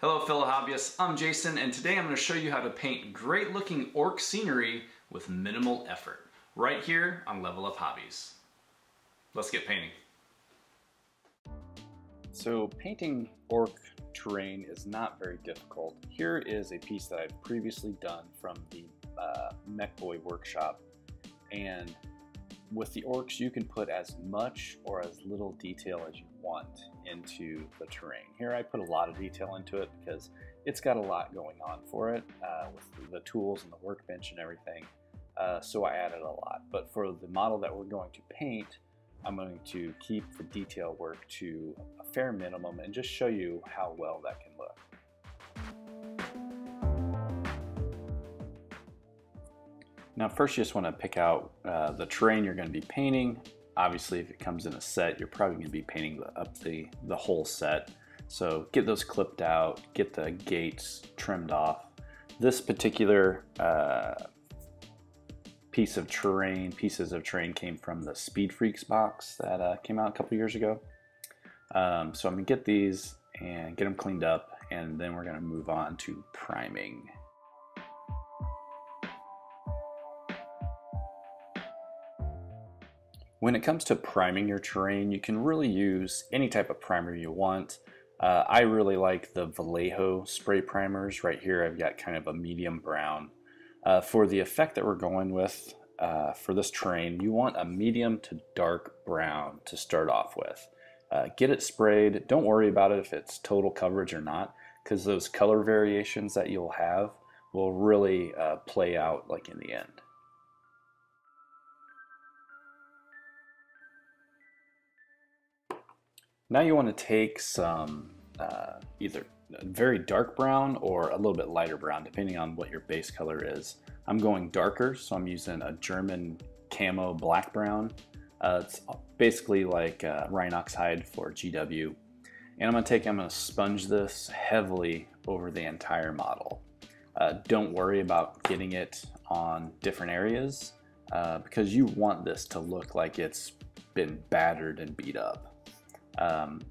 Hello fellow hobbyists, I'm Jason and today I'm going to show you how to paint great looking orc scenery with minimal effort, right here on Level Up Hobbies. Let's get painting. So painting orc terrain is not very difficult. Here is a piece that I've previously done from the Mech Boy workshop, and with the orcs you can put as much or as little detail as you want into the terrain. Here I put a lot of detail into it because it's got a lot going on for it with the tools and the workbench and everything, so I added a lot. But for the model that we're going to paint, I'm going to keep the detail work to a fair minimum and just show you how well that can look. Now first you just want to pick out the terrain you're going to be painting. Obviously if it comes in a set, you're probably going to be painting up the whole set. So get those clipped out, get the gates trimmed off. This particular pieces of terrain came from the Speed Freaks box that came out a couple years ago. So I'm going to get these and get them cleaned up, and then we're going to move on to priming. When it comes to priming your terrain, you can really use any type of primer you want. I really like the Vallejo spray primers. Right here I've got kind of a medium brown. For the effect that we're going with for this terrain, you want a medium to dark brown to start off with. Get it sprayed. Don't worry about it if it's total coverage or not, because those color variations that you'll have will really play out like in the end. Now you want to take some either very dark brown or a little bit lighter brown, depending on what your base color is. I'm going darker, so I'm using a German camo black brown. It's basically like Rhinox hide for GW. And I'm going to sponge this heavily over the entire model. Don't worry about getting it on different areas because you want this to look like it's been battered and beat up.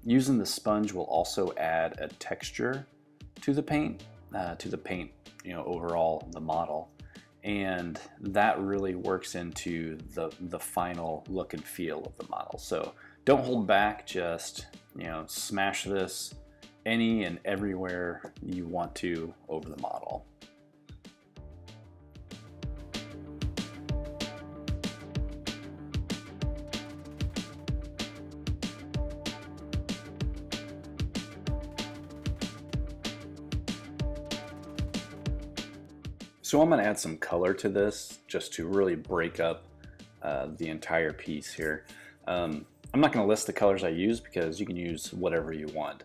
Using the sponge will also add a texture to the paint, overall the model, and that really works into the final look and feel of the model. So don't hold back, just smash this any and everywhere you want to over the model. So I'm going to add some color to this just to really break up the entire piece here. I'm not going to list the colors I use because you can use whatever you want.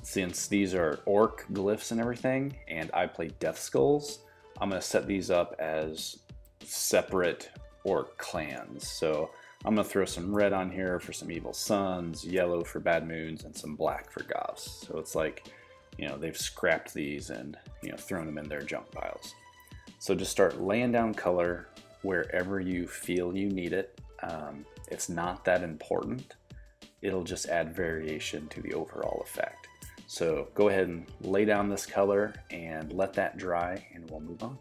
Since these are orc glyphs and everything, and I play death skulls, I'm going to set these up as separate orc clans. So I'm going to throw some red on here for some evil suns, yellow for bad moons, and some black for goths. So it's like, they've scrapped these and thrown them in their junk piles. So just start laying down color wherever you feel you need it. It's not that important. It'll just add variation to the overall effect. So go ahead and lay down this color and let that dry, and we'll move on.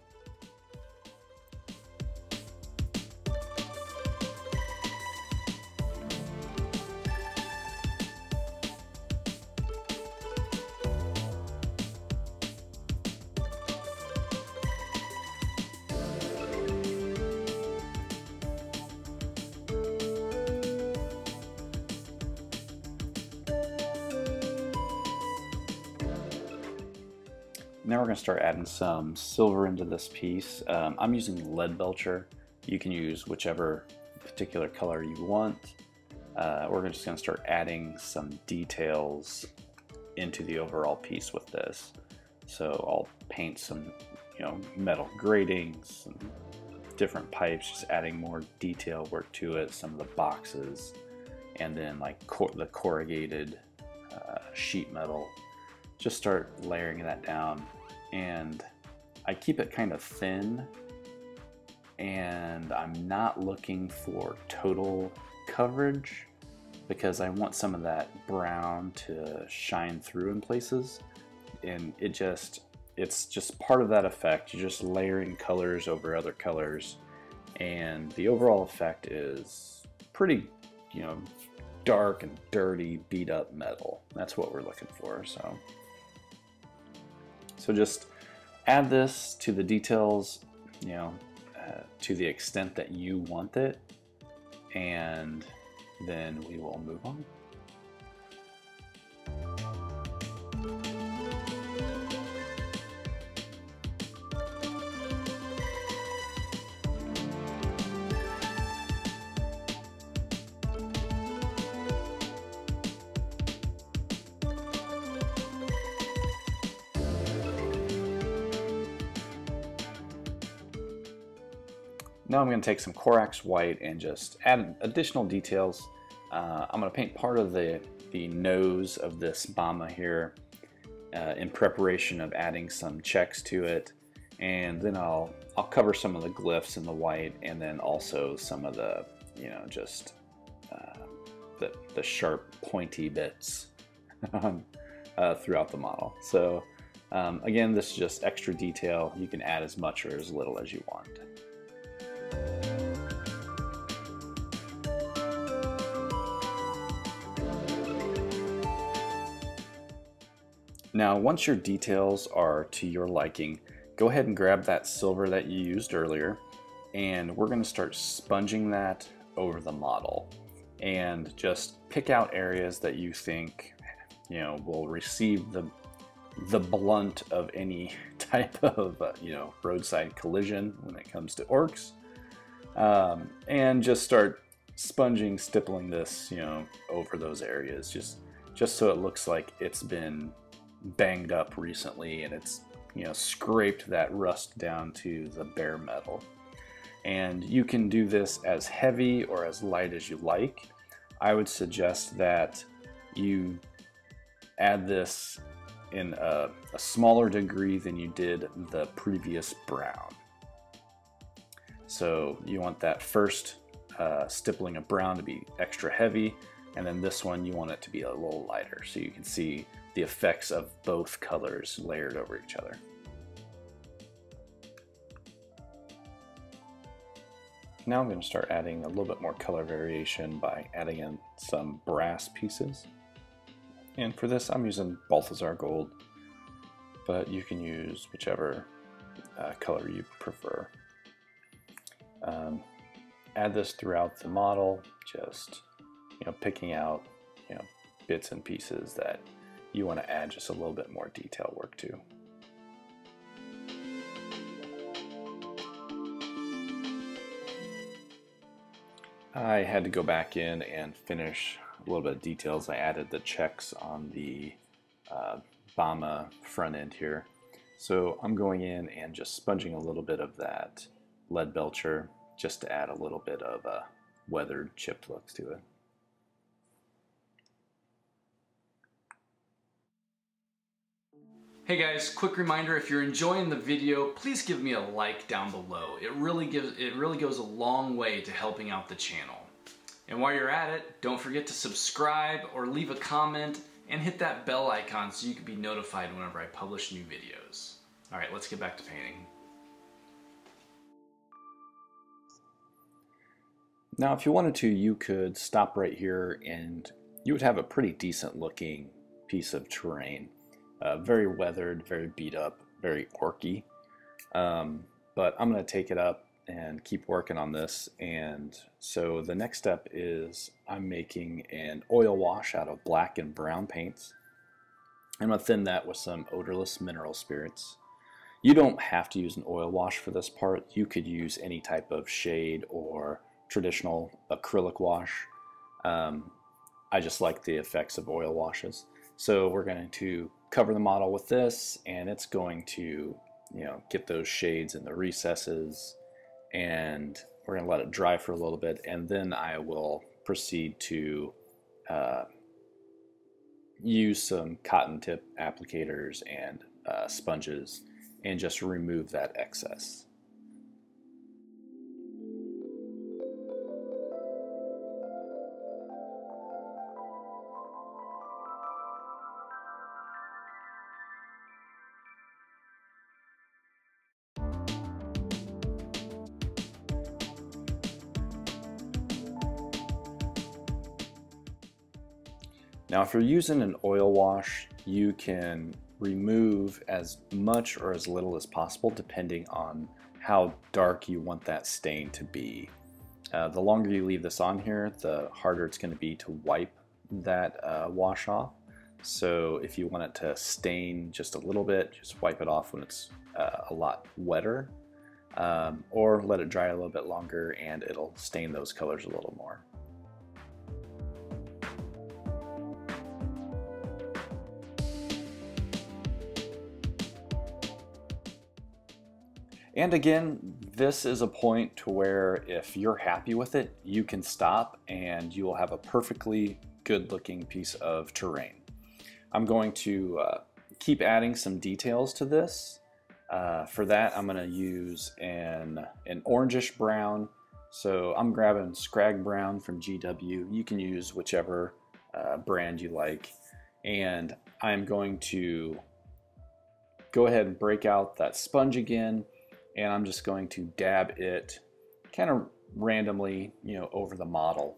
Now we're going to start adding some silver into this piece. I'm using lead belcher. You can use whichever particular color you want. We're just going to start adding some details into the overall piece with this. So I'll paint some metal gratings and different pipes, just adding more detail work to it, some of the boxes, and then like the corrugated sheet metal. Just start layering that down, and I keep it kind of thin, and I'm not looking for total coverage because I want some of that brown to shine through in places. and it's just part of that effect. You're just layering colors over other colors, and the overall effect is pretty, you know, dark and dirty, beat up metal. That's what we're looking for. So just add this to the details, you know, to the extent that you want it, and then we will move on. Now I'm going to take some Corax white and just add additional details. I'm going to paint part of the nose of this Bama here in preparation of adding some checks to it, and then I'll cover some of the glyphs in the white, and then also some of the, you know, just the sharp pointy bits throughout the model. So again, this is just extra detail. You can add as much or as little as you want. Now, once your details are to your liking, go ahead and grab that silver that you used earlier, and we're going to start sponging that over the model, and just pick out areas that you think, you know, will receive the blunt of any type of you know, roadside collision when it comes to orcs, and just start sponging, stippling this, you know, over those areas, just so it looks like it's been banged up recently and it's, you know, scraped that rust down to the bare metal. And you can do this as heavy or as light as you like. I would suggest that you add this in a smaller degree than you did the previous brown. So you want that first stippling of brown to be extra heavy, and then this one you want it to be a little lighter, so you can see the effects of both colors layered over each other. Now I'm going to start adding a little bit more color variation by adding in some brass pieces. And for this I'm using Balthazar gold, but you can use whichever color you prefer. Add this throughout the model, just, you know, picking out, you know, bits and pieces that you want to add just a little bit more detail work to. I had to go back in and finish a little bit of details. I added the checks on the Bama front end here. So I'm going in and just sponging a little bit of that lead belcher just to add a little bit of a weathered, chipped look to it. Hey guys, quick reminder, if you're enjoying the video, please give me a like down below. It really goes a long way to helping out the channel. And while you're at it, don't forget to subscribe or leave a comment and hit that bell icon so you can be notified whenever I publish new videos. All right, let's get back to painting. Now, if you wanted to, you could stop right here and you would have a pretty decent looking piece of terrain. Very weathered, very beat up, very orky. But I'm going to take it up and keep working on this. And so the next step is I'm making an oil wash out of black and brown paints. I'm going to thin that with some odorless mineral spirits. You don't have to use an oil wash for this part. You could use any type of shade or traditional acrylic wash. I just like the effects of oil washes. So we're going to cover the model with this, and it's going to, you know, get those shades in the recesses, and we're going to let it dry for a little bit, and then I will proceed to use some cotton tip applicators and sponges and just remove that excess. Now, if you're using an oil wash, you can remove as much or as little as possible depending on how dark you want that stain to be. The longer you leave this on here, the harder it's going to be to wipe that wash off. So if you want it to stain just a little bit, just wipe it off when it's a lot wetter, or let it dry a little bit longer and it'll stain those colors a little more. And again, this is a point to where if you're happy with it, you can stop and you will have a perfectly good looking piece of terrain. I'm going to keep adding some details to this. For that, I'm going to use an orangish brown. So I'm grabbing Scrag Brown from GW. You can use whichever brand you like. And I'm going to go ahead and break out that sponge again. And I'm just going to dab it kind of randomly, over the model.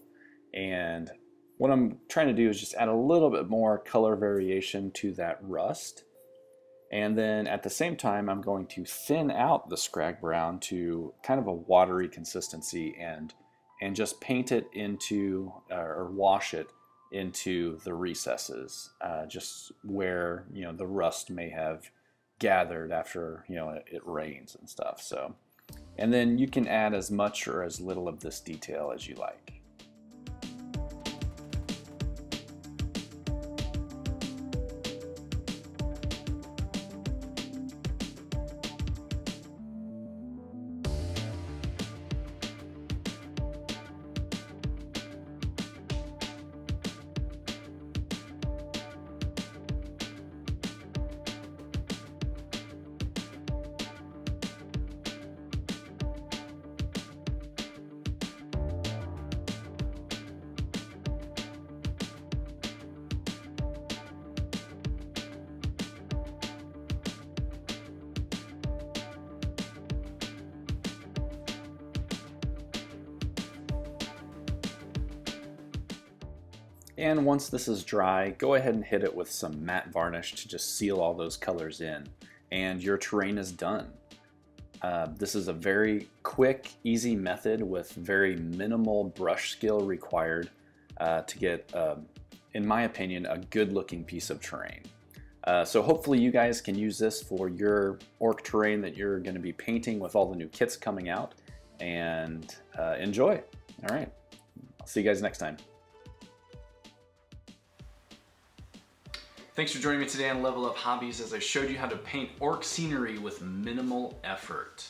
And what I'm trying to do is just add a little bit more color variation to that rust. And then at the same time, I'm going to thin out the Scrag Brown to kind of a watery consistency and just paint it into, or wash it into the recesses, just where, the rust may have gathered after it rains and stuff. So, and then you can add as much or as little of this detail as you like. And once this is dry, go ahead and hit it with some matte varnish to just seal all those colors in, and your terrain is done. This is a very quick, easy method with very minimal brush skill required to get, in my opinion, a good looking piece of terrain. So hopefully you guys can use this for your Ork terrain that you're going to be painting with all the new kits coming out, and enjoy. All right, I'll see you guys next time. Thanks for joining me today on Level Up Hobbies as I showed you how to paint orc scenery with minimal effort.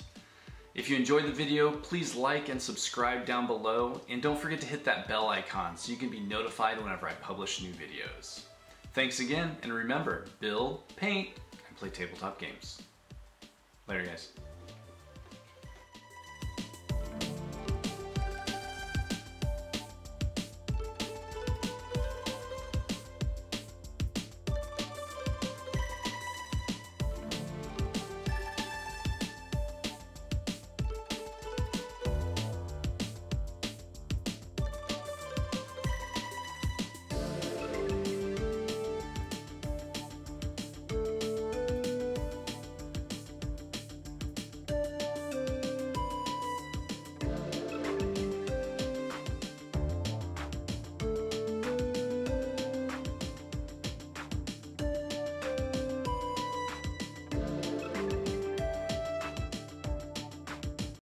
If you enjoyed the video, please like and subscribe down below, and don't forget to hit that bell icon so you can be notified whenever I publish new videos. Thanks again, and remember, build, paint, and play tabletop games. Later, guys.